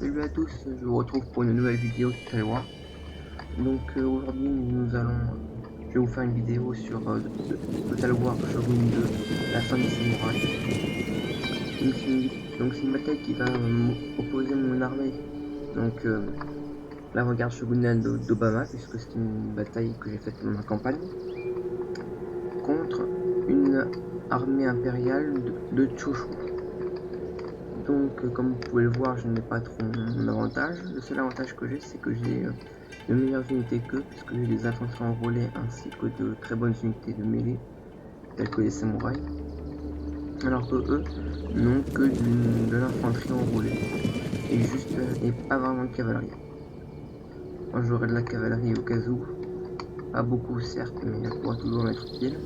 Salut à tous, je vous retrouve pour une nouvelle vidéo de Taiwan. Donc aujourd'hui je vais vous faire une vidéo sur Total War Shogun 2, la fin des samouraïs. Donc c'est une bataille qui va opposer mon armée, donc l'avant-garde shogunale d'Obama, puisque c'est une bataille que j'ai faite dans ma campagne, contre une armée impériale de Choshu. Donc comme vous pouvez le voir, je n'ai pas trop mon avantage. Le seul avantage que j'ai, c'est que j'ai de meilleures unités qu'eux, puisque j'ai des infanteries enrôlées ainsi que de très bonnes unités de mêlée, telles que les samouraïs, alors que eux n'ont que de l'infanterie enrôlée et pas vraiment de cavalerie. Moi j'aurais de la cavalerie au cas où, pas beaucoup certes, mais elle pourra toujours m'être utile.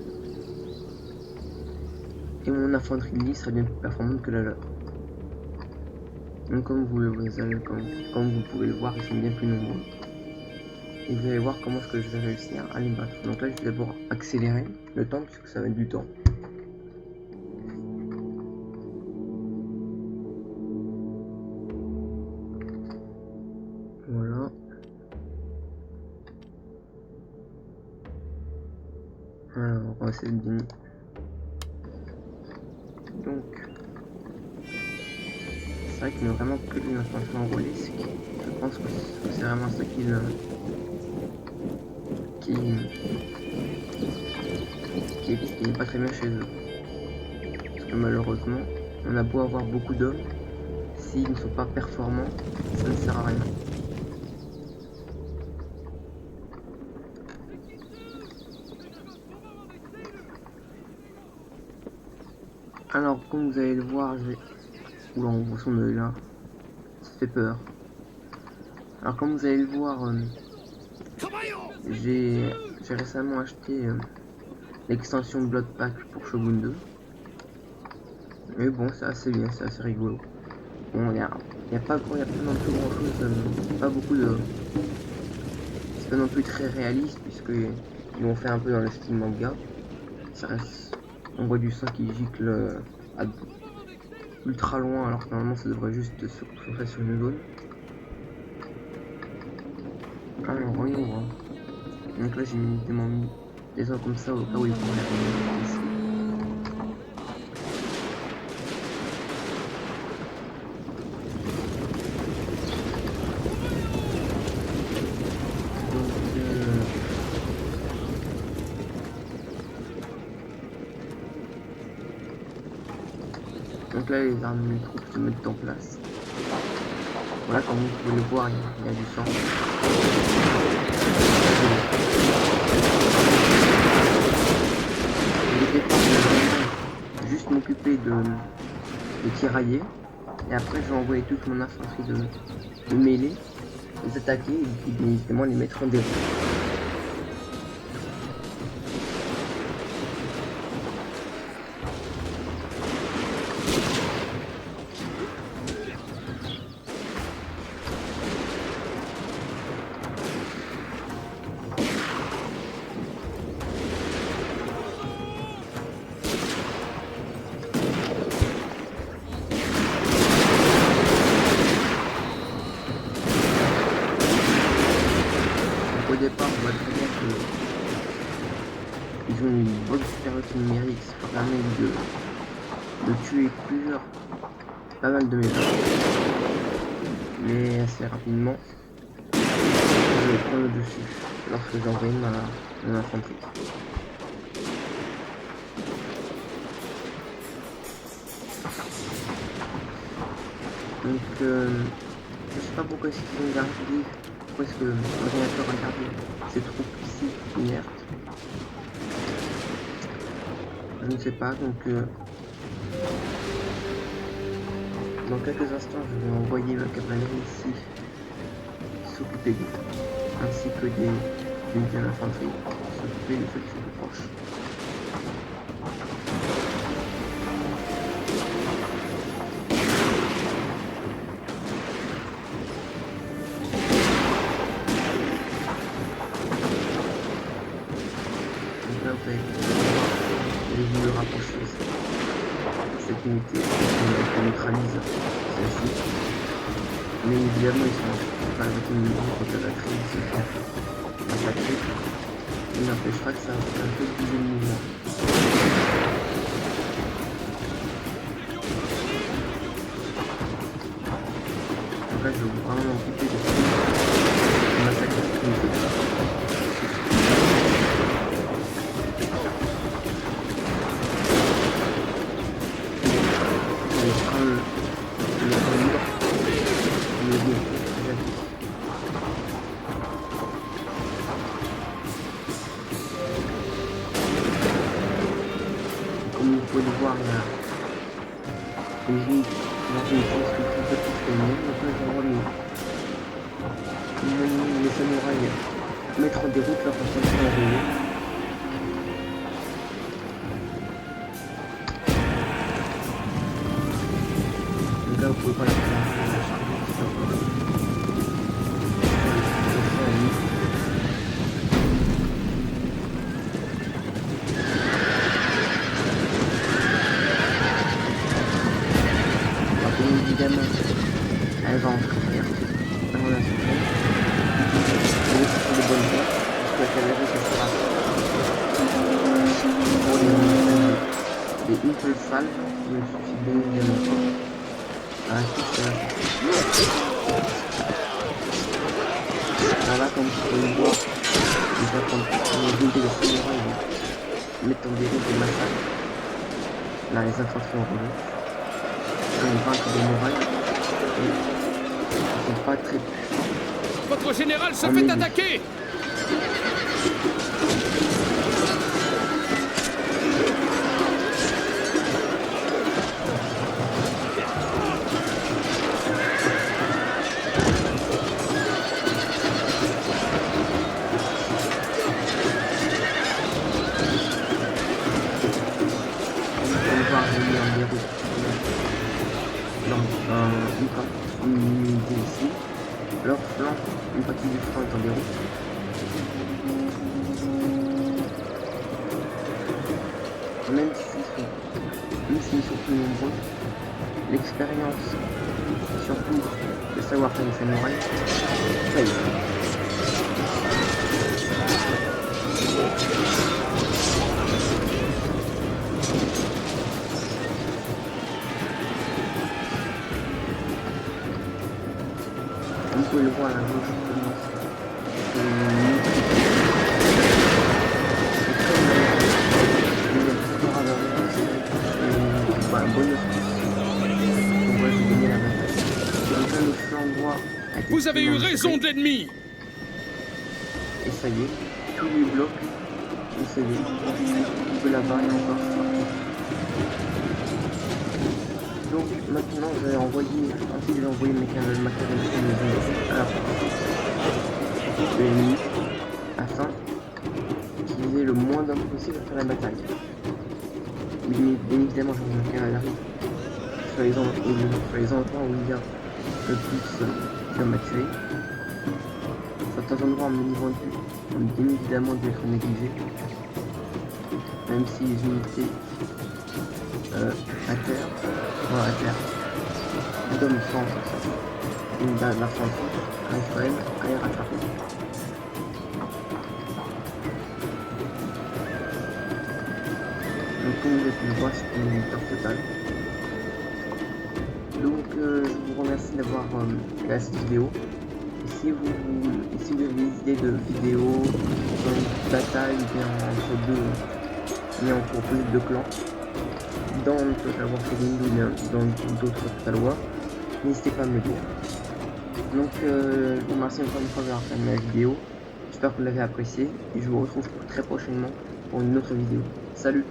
Et mon infanterie de ligne serait bien plus performante que la leur. Donc comme vous pouvez le voir, ils sont bien plus nombreux. Et vous allez voir comment est-ce que je vais réussir à les battre. Donc là je vais d'abord accélérer le temps puisque ça va être du temps. Voilà. Alors on va essayer de bien. Donc c'est vrai qu'il n'y a vraiment que les infanteries enrôlées. Je pense que c'est vraiment ça qui n'est pas très bien chez eux. Parce que malheureusement, on a beau avoir beaucoup d'hommes, s'ils ne sont pas performants, ça ne sert à rien. Alors, comme vous allez le voir, oula, on voit son œil là. Ça fait peur. Alors, comme vous allez le voir, j'ai récemment acheté l'extension Blood Pack pour Shogun 2. Mais bon, c'est assez bien, c'est assez rigolo. Bon, il y a pas non plus grand chose, pas beaucoup de. C'est pas non plus très réaliste, puisque ils l'ont fait un peu dans le style manga. Ça reste. On voit du sang qui gicle à ultra loin, alors que normalement ça devrait juste se concentrer sur une zone. Alors, voyons voir. Donc là, j'ai mis des zones comme ça au cas où il faut regarder ici. Donc là, les armes, les troupes se mettent en place. Voilà, comme vous pouvez le voir, il y a du sang. Je vais juste m'occuper de tirailler. Et après, je vais envoyer toute mon infanterie de mêlée, les attaquer et puis bien évidemment les mettre en déroute. Au départ, on voit très bien qu'ils ont une bonne supériorité numérique, ce qui permet de tuer pas mal de mes hommes. Mais assez rapidement, je vais prendre le dessus lorsque j'envoie mon infanterie. Donc, je sais pas pourquoi est-ce qu'ils ont gardé. Pourquoi est-ce que l'ordinateur a gardé ces troupes ici inertes? Je ne sais pas, donc dans quelques instants je vais envoyer ma cavalerie ici s'occuper d'eux, ainsi que des unités d'infanterie s'occuper de ceux qui sont plus proches. Là vous allez voir le rapprocher cette unité qui neutralise celle-ci. Mais évidemment, ils sont avec une contre la crise, ils se font attaquer. Il n'empêche pas que ça fait un peu bouger le mouvement. Donc là, je vais vraiment m'occuper de massacrer ce qu'il me fait. Je vais prendre le temps libre. Mais bon, comme vous pouvez le voir, il y a une ligne dans une pièce qui est un peu plus féminine. Donc là, j'envoie les samouraïs mettre en déroute leur intention à rouler. Donc là, vous pouvez voir la charge. Évidemment, elle va en souffrir. Elle en a souffert. Mais c'est sur les bonnes voies. Parce que la cavalerie, ça sera pour les une seule salle qui me suffit bien évidemment pas. Ah, voilà, comme vous pouvez le voir, les unités de samouraïs mettent en déroute des massacres. Là, les infantries en revanche. Une vaincre de morale et ils sont pas très... Votre général se fait attaquer! On va revenir en déroute. Donc, une unité ici. Leur flanc, une partie du flanc est en déroute. Même s'ils sont plus nombreux, l'expérience, surtout le savoir-faire des samouraïs, ça y est. Vous pouvez le voir à la gauche, un bonus. On va gagner la bataille. Donc là, le flanc droit a été... Vous avez eu raison de l'ennemi! Et ça y est, tous les blocs ont cédé. On peut la barrer encore. Donc maintenant, je vais envoyer, ensuite je vais envoyer ma cavalerie à la de l'ennemi afin qu'ils aient le moins d'hommes possible à faire la bataille. Mais bien évidemment, je vais ma cavalerie sur les endroits où il y a le plus d'hommes à tuer. Certains endroits en niveau de vue ont bien évidemment dû être négligés, même si les unités à terre, d'hommes sans l'infanterie arrive quand même à les rattraper. Donc comme vous avez pu le voir, c'est une victoire totale. Donc je vous remercie d'avoir regardé cette vidéo. Et si vous avez des idées de vidéos sur une bataille bien entre deux, mais entre plus de clans, dans Total War Feeling ou dans d'autres Total War, n'hésitez pas à me le dire. Donc je vous remercie encore une fois d'avoir fait ma vidéo. J'espère que vous l'avez apprécié et je vous retrouve très prochainement pour une autre vidéo. Salut!